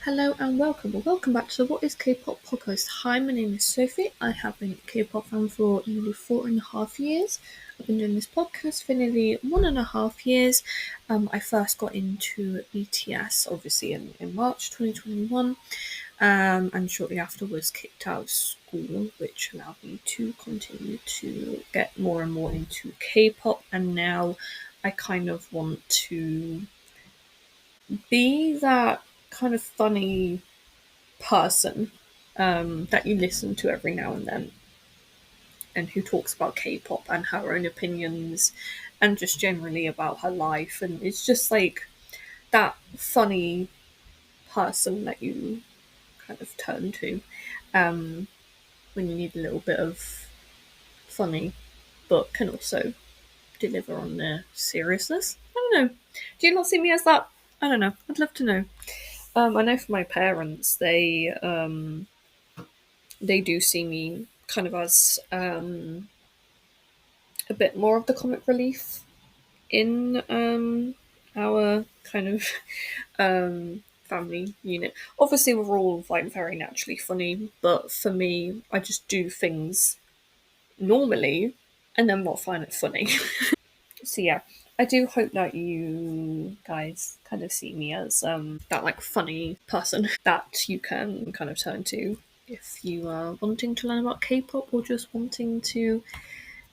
Hello and welcome. Welcome back to the What is K-pop podcast. Hi, my name is Sophie. I have been a K-pop fan for nearly 4.5 years. I've been doing this podcast for nearly 1.5 years. I first got into BTS obviously in March 2021, and shortly afterwards kicked out of school, which allowed me to continue to get more and more into K-pop. And now I kind of want to be that kind of funny person that you listen to every now and then, and who talks about K-pop and her own opinions and just generally about her life, and it's just like that funny person that you kind of turn to when you need a little bit of funny but can also deliver on their seriousness. I don't know. Do you not see me as that? I don't know. I'd love to know. I know for my parents, they do see me kind of as a bit more of the comic relief in our kind of family unit. Obviously, we're all like very naturally funny, but for me, I just do things normally and then not find it funny. So yeah, I do hope that you guys kind of see me as that like funny person that you can kind of turn to if you are wanting to learn about K-pop or just wanting to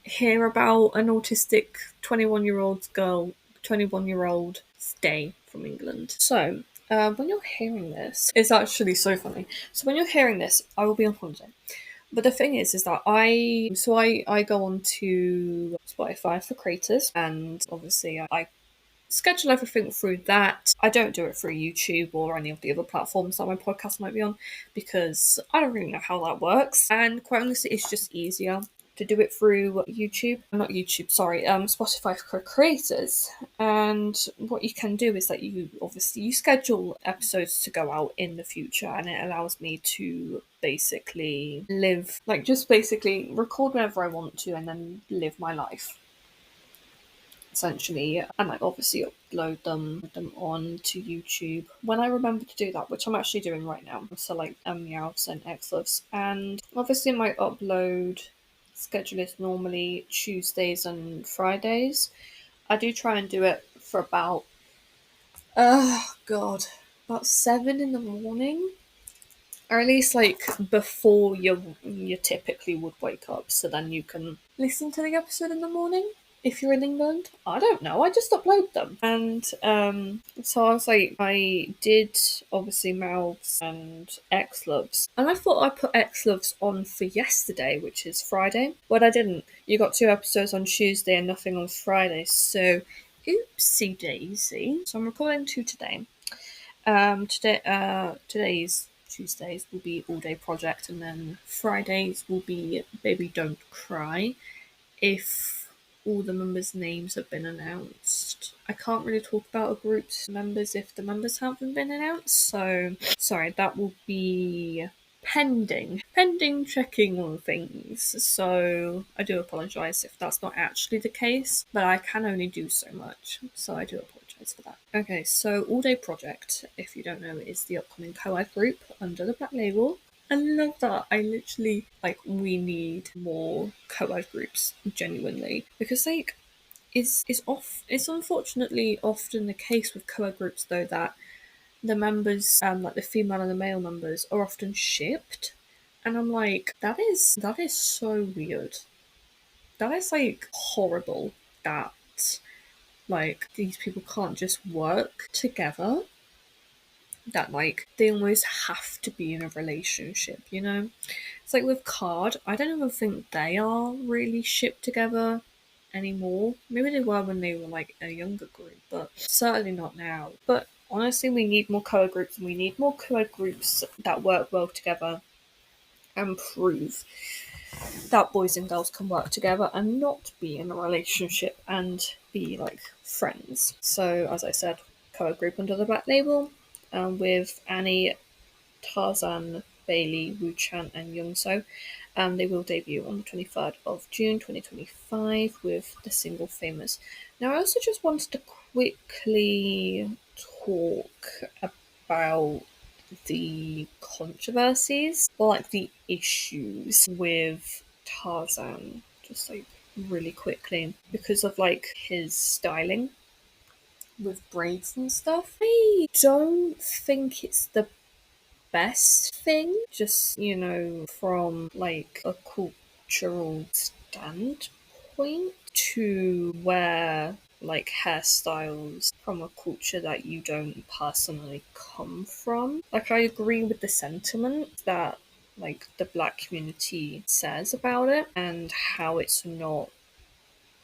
hear about an autistic 21-year-old girl, 21-year-old stay from England. So, when you're hearing this, it's actually so funny. So, when you're hearing this, I will be on holiday. But the thing is that I go on to Spotify for creators, and obviously I schedule everything through that. I don't do it through YouTube or any of the other platforms that my podcast might be on because I don't really know how that works. And quite honestly, it's just easier to do it through YouTube. Not YouTube, sorry, Spotify for creators. And what you can do is that you schedule episodes to go out in the future, and it allows me to basically live, like, just basically record whenever I want to and then live my life essentially, and like obviously upload them on to YouTube when I remember to do that, which I'm actually doing right now. So like Meowths and Xloves, and obviously my upload schedule is normally Tuesdays and Fridays. I do try and do it for about about 7 in the morning, or at least like before you typically would wake up, so then you can listen to the episode in the morning. If you're in England, I don't know. I just upload them, and so I was like, I did obviously Mouths and X Loves, and I thought I put X Loves on for yesterday, which is Friday, but I didn't. You got 2 episodes on Tuesday and nothing on Friday, so oopsie daisy. So I'm recording two today. Today's Tuesdays will be All Day Project, and then Fridays will be Baby Don't Cry. If all the members' names have been announced, I can't really talk about a group's members if the members haven't been announced. So sorry, that will be pending checking on things. So I do apologise if that's not actually the case, but I can only do so much, so I do apologise for that. Okay, so All Day Project, if you don't know, is the upcoming co-ed group under the Black Label. I love that. I literally like, we need more co-ed groups, genuinely, because like it's unfortunately often the case with co-ed groups though that the members, like the female and the male members, are often shipped, and I'm like, that is so weird. That is like horrible. That like these people can't just work together. That like they almost have to be in a relationship, you know? It's like with Card, I don't even think they are really shipped together anymore. Maybe they were when they were like a younger group, but certainly not now. But honestly, we need more co-ed groups, and we need more co-ed groups that work well together and prove that boys and girls can work together and not be in a relationship and be like friends. So, as I said, co-ed group under the Black Label, with Annie, Tarzan, Bailey, Wu Chan, and Youngso. They will debut on the 23rd of June 2025 with the single Famous. Now, I also just wanted to quickly talk about the controversies or like the issues with Tarzan, just like really quickly, because of like his styling with braids and stuff. I don't think it's the best thing, just, from like a cultural standpoint, to wear like hairstyles from a culture that you don't personally come from. Like, I agree with the sentiment that like the black community says about it and how it's not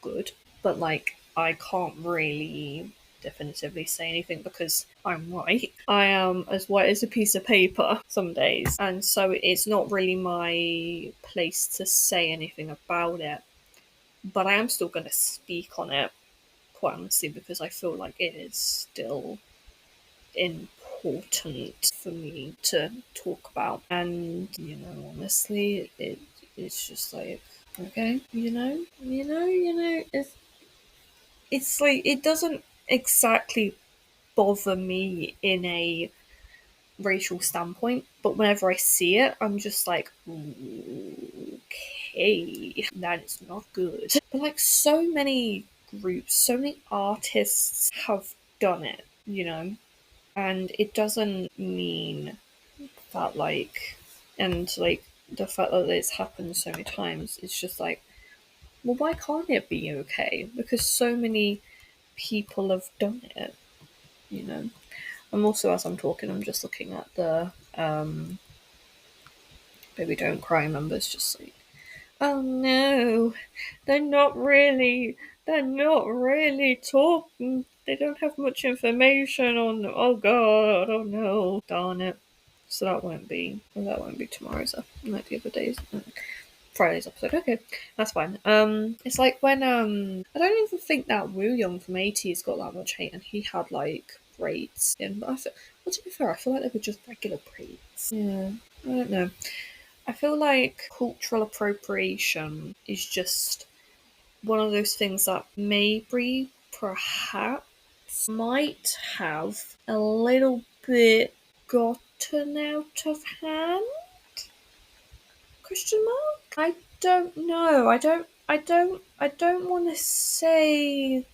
good, but like I can't really definitively say anything because I'm white. I am as white as a piece of paper some days, and so it's not really my place to say anything about it. But I am still going to speak on it, quite honestly, because I feel like it is still important for me to talk about. And honestly, it's just like, okay, it's like it doesn't exactly bother me in a racial standpoint, but whenever I see it, I'm just like, okay, that is not good. But like so many groups, so many artists have done it, and it doesn't mean that like, and like the fact that it's happened so many times, it's just like, well, why can't it be okay? Because so many people have done it, you know. I'm also, as I'm talking, I'm just looking at the Baby Don't Cry members, just like, oh no, they're not really, they're not really talking. They don't have much information on. Oh god, oh no, darn it. So that won't be tomorrow's, like the other days. Friday's episode. Okay, that's fine. It's like when I don't even think that Woo Young from '80s got that much hate, and he had like braids in. But well, to be fair, I feel like they were just regular braids. Yeah, I don't know. I feel like cultural appropriation is just one of those things that maybe, perhaps, might have a little bit gotten out of hand. Question mark? I don't know. I don't want to say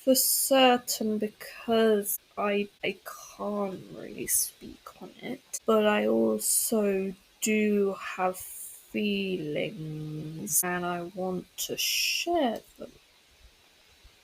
for certain because I can't really speak on it. But I also do have feelings and I want to share them.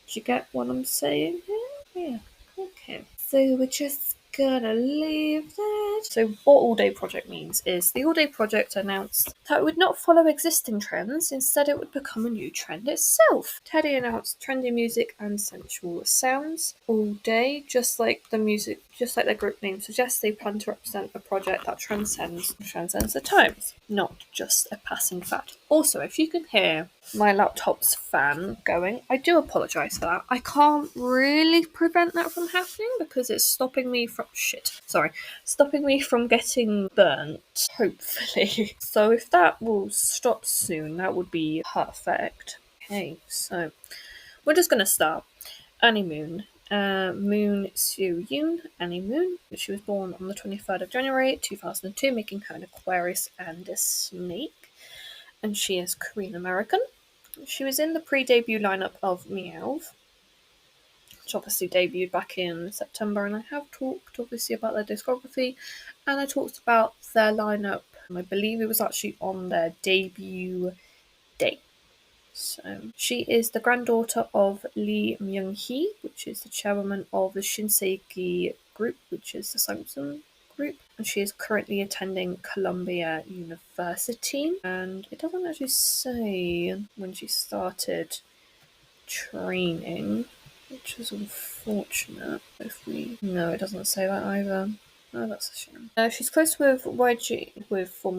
Do you get what I'm saying here? Yeah. Okay. So we're just gonna leave that. So what All Day Project means is the All Day Project announced that it would not follow existing trends, instead it would become a new trend itself. Teddy announced trendy music and sensual sounds all day, just like the group name suggests. They plan to represent a project that transcends the times, not just a passing fad. Also, if you can hear my laptop's fan going, I do apologise for that. I can't really prevent that from happening because it's stopping me from getting burnt, hopefully. So if that will stop soon, that would be perfect. Okay, so we're just gonna start. Annie Moon. Moon Soo Yoon, Annie Moon. She was born on the 23rd of January 2002, making her an Aquarius and a snake. And she is Korean American. She was in the pre-debut lineup of Meowth, which obviously debuted back in September, and I have talked obviously about their discography, and I talked about their lineup. I believe it was actually on their debut day. So she is the granddaughter of Lee Myung-hee, which is the chairwoman of the Shinseki Group, which is the Samsung Group, and she is currently attending Columbia University. And it doesn't actually say when she started training, which is unfortunate. No, it doesn't say that either. Oh, that's a shame. She's close with former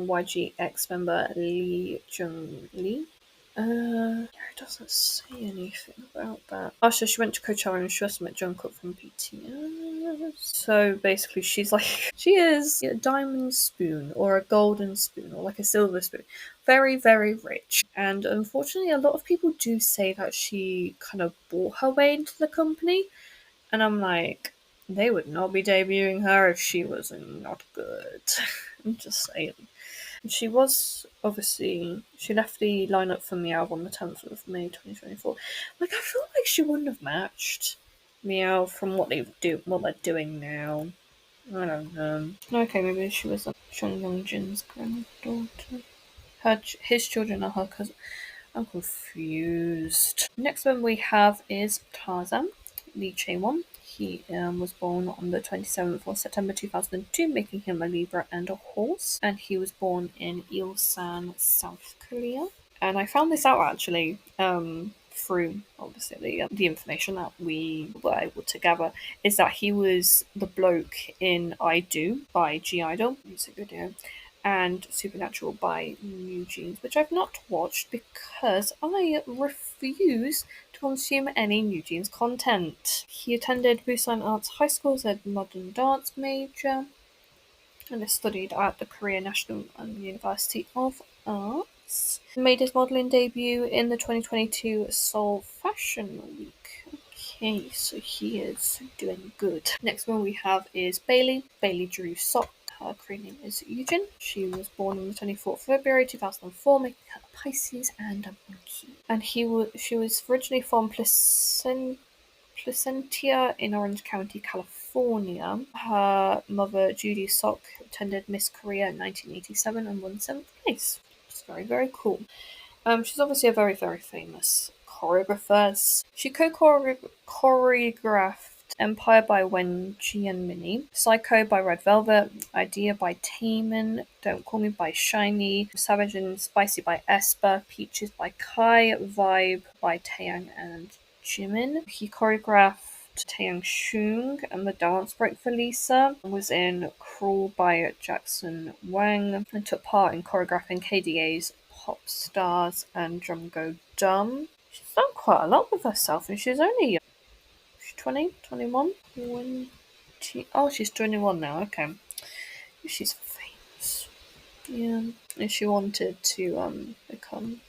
YG X member Lee Jung Lee. It doesn't say anything about that. Oh, so she went to Coachella and she also met Jungkook from BTS. So basically, she's like, she is a diamond spoon or a golden spoon or like a silver spoon. Very, very rich. And unfortunately, a lot of people do say that she kind of bought her way into the company. And I'm like, They would not be debuting her if she was not good. I'm just saying. She was obviously she left the lineup for Meow on the 10th of May 2024. Like I feel like she wouldn't have matched Meow from what they're doing now. I don't know. Okay, maybe she was Sean Young-jin's granddaughter. His children are her cousin. I'm confused. Next one we have is Tarzan, Lee Chae-won. He was born on the 27th of September 2002, making him a Libra and a horse. And he was born in Ilsan, South Korea. And I found this out actually through obviously the information that we were able to gather is that he was the bloke in I Do by G Idol music video and Supernatural by New Jeans, which I've not watched because I refuse to consume any New Jeans content. He attended Busan Arts High School as a modern dance major and studied at the Korea National University of Arts. Made his modelling debut in the 2022 Seoul Fashion Week. Okay, so he is doing good. Next one we have is Bailey. Bailey Drew Sok. Her Korean name is Eugene. She was born on the 24th of February 2004, making her a Pisces and a monkey. And she was originally from Placentia in Orange County, California. Her mother, Judy Sok, attended Miss Korea in 1987 and won 7th place. It's very, very cool. She's obviously a very, very famous choreographer. She choreographed Empire by Wen Jianmini, Psycho by Red Velvet, Idea by Taemin, Don't Call Me by Shiny, Savage and Spicy by Esper, Peaches by Kai, Vibe by Taeyang and Jimin. He choreographed Taeyang Shung and the dance break for Lisa, was in Crawl by Jackson Wang, and took part in choreographing KDA's Pop Stars and Drum Go Dumb. She's done quite a lot with herself, and she's only 20, 21, 20. Oh, she's 21 now. Okay, she's famous. Yeah, and she wanted to become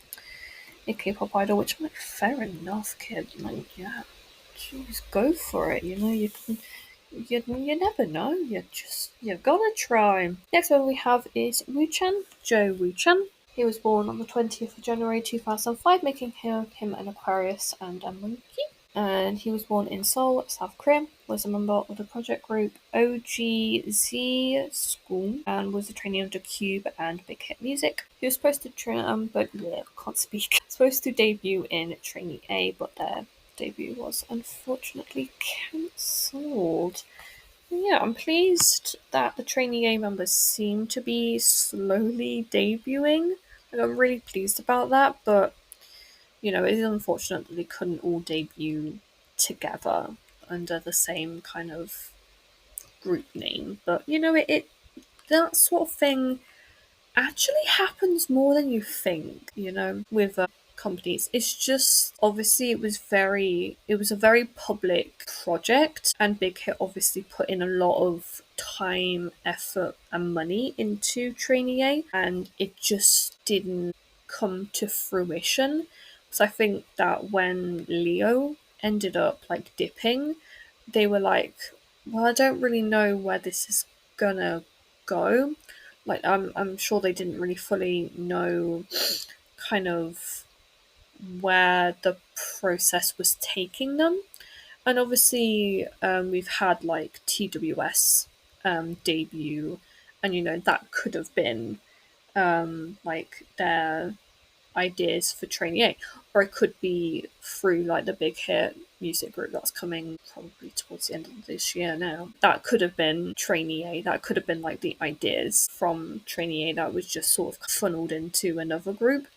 a K-pop idol, which I'm like, fair enough, kid. Like, yeah, just go for it. You know, you never know. You gotta try. Next one we have is Woo-chan, Joe Woo-chan. He was born on the 20th of January 2005, making him an Aquarius and a monkey. And he was born in Seoul, South Korea, was a member of the project group OGZ School, and was a trainee under Cube and Big Hit Music. He was supposed to can't speak. Supposed to debut in Trainee A, but their debut was unfortunately cancelled. Yeah, I'm pleased that the Trainee A members seem to be slowly debuting. Like, I'm really pleased about that, but it is unfortunate that they couldn't all debut together under the same kind of group name. But it that sort of thing actually happens more than you think, with companies. It's just obviously it was a very public project, and Big Hit obviously put in a lot of time, effort and money into Trainee A, and it just didn't come to fruition. So I think that when Leo ended up like dipping, they were like, well, I don't really know where this is gonna go. Like I'm sure they didn't really fully know kind of where the process was taking them. And obviously we've had like TWS debut, and that could have been like their ideas for Trainee A, or it could be through like the Big Hit music group that's coming probably towards the end of this year now. That could have been Trainee A, that could have been like the ideas from Trainee A that was just sort of funneled into another group.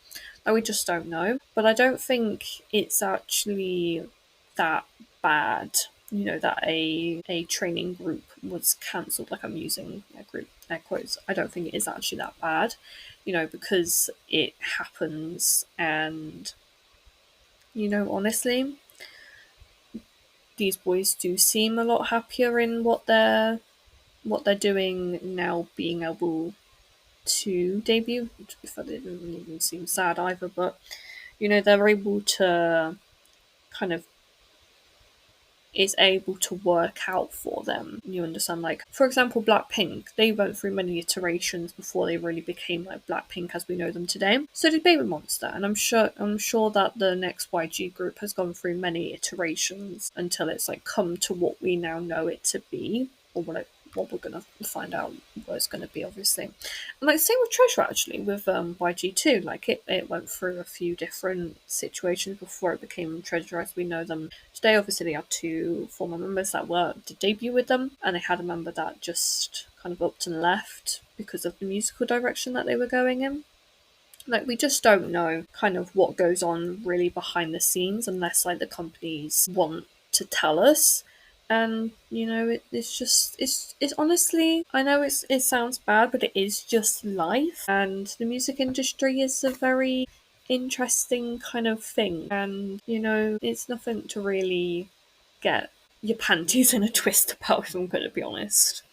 Like, we just don't know. But I don't think it's actually that bad, that a training group was cancelled. Like, I'm using group air quotes. I don't think it is actually that bad, because it happens. And honestly, these boys do seem a lot happier in what they're doing now, being able to debut. To be fair, they didn't even seem sad either, but they're able to kind of is able to work out for them. You understand? Like, for example, Blackpink, they went through many iterations before they really became like Blackpink as we know them today. So did Baby Monster, and I'm sure that the next YG group has gone through many iterations until it's like come to what we now know it to be, or what we're gonna find out what it's gonna be, obviously. And like same with Treasure actually with YG too. Like it went through a few different situations before it became Treasure as we know them today. Obviously, they had two former members that were to debut with them, and they had a member that just kind of upped and left because of the musical direction that they were going in. Like, we just don't know kind of what goes on really behind the scenes unless like the companies want to tell us. And it's just it's honestly, I know it sounds bad, but it is just life, and the music industry is a very interesting kind of thing, and it's nothing to really get your panties in a twist about, if I'm going to be honest.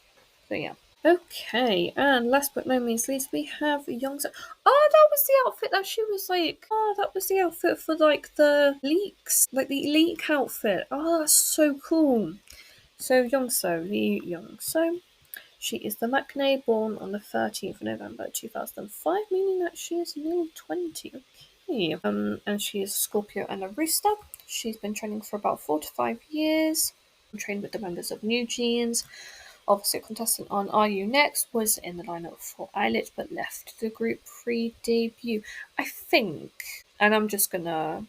So yeah. Okay, and last but no means least, we have Youngso. Oh, that was the outfit that she was like. Oh, that was the outfit for like the leaks, like the leak outfit. Oh, that's so cool. So Youngso, Lee Youngso. She is the Maknae, born on the 13th of November 2005, meaning that she is nearly 20. Okay. And she is a Scorpio and a Rooster. She's been training for about 4 to 5 years. Trained with the members of New Jeans. Obviously, a contestant on Are You Next was in the lineup for Eyelet but left the group pre-debut. I think, and I'm just gonna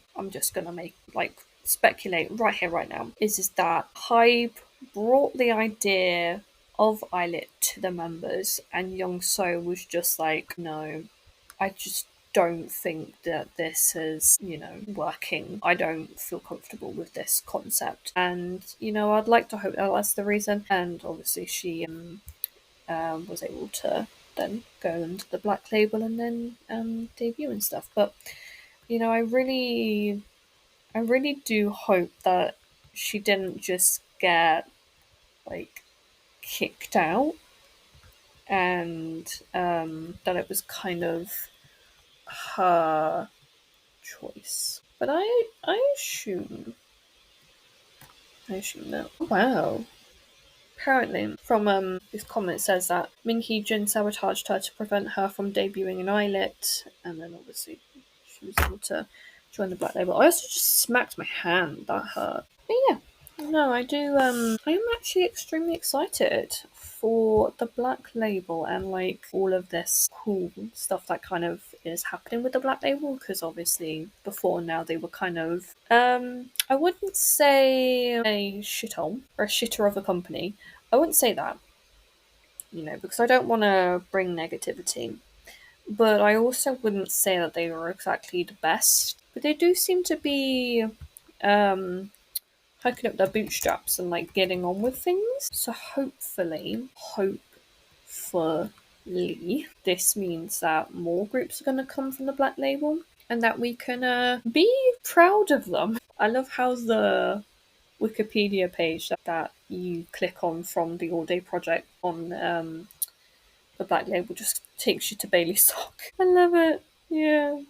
make like speculate right here, right now, is that Hype brought the idea of Eyelet to the members, and Young So was just like, no, I just don't think that this is, working. I don't feel comfortable with this concept. And, I'd like to hope that that's the reason. And obviously, she was able to then go into the Black Label and then debut and stuff. But, I really do hope that she didn't just get, like, kicked out, and that it was kind of her choice. But I assume that. Oh, wow. Apparently, from this comment says that Min Hee Jin sabotaged her to prevent her from debuting in Eyelet, and then obviously she was able to join the Black Label. I also just smacked my hand. That hurt. But yeah, no, I do. I am actually extremely excited for the Black Label and like all of this cool stuff that kind of is happening with the Black Label, because obviously before now they were kind of I wouldn't say a shithole or a shitter of a company. I wouldn't say that, because I don't want to bring negativity. But I also wouldn't say that they were exactly the best. But they do seem to be um hiking up their bootstraps and like getting on with things. So hopefully, this means that more groups are going to come from the Black Label and that we can be proud of them. I love how the Wikipedia page that you click on from the All Day project on the Black Label just takes you to Bailey Sock. I love it. Yeah.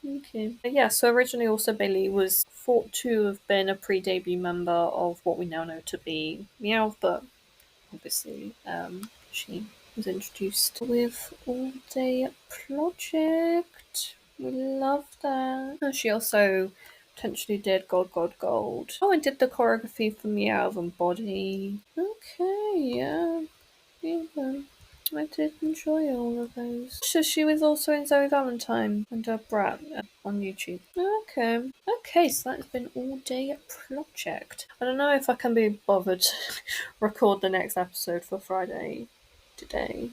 Okay. Yeah, so originally also Bailey was thought to have been a pre-debut member of what we now know to be Meow, but obviously she was introduced with All Day Project. We love that. And she also potentially did Gold, Gold, Gold. Oh, and did the choreography for Meow and Body. Okay, yeah. Yeah. I did enjoy all of those. So she was also in Zoe Valentine and Brat on YouTube. Okay. Okay, so that's been All Day Project. I don't know if I can be bothered to record the next episode for Friday today.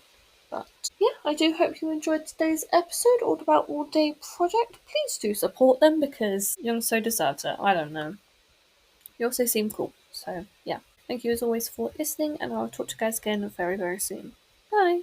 But yeah, I do hope you enjoyed today's episode all about All Day Project. Please do support them because Young So deserves it. I don't know. You also seem cool. So yeah. Thank you as always for listening, and I'll talk to you guys again very, very soon. Bye!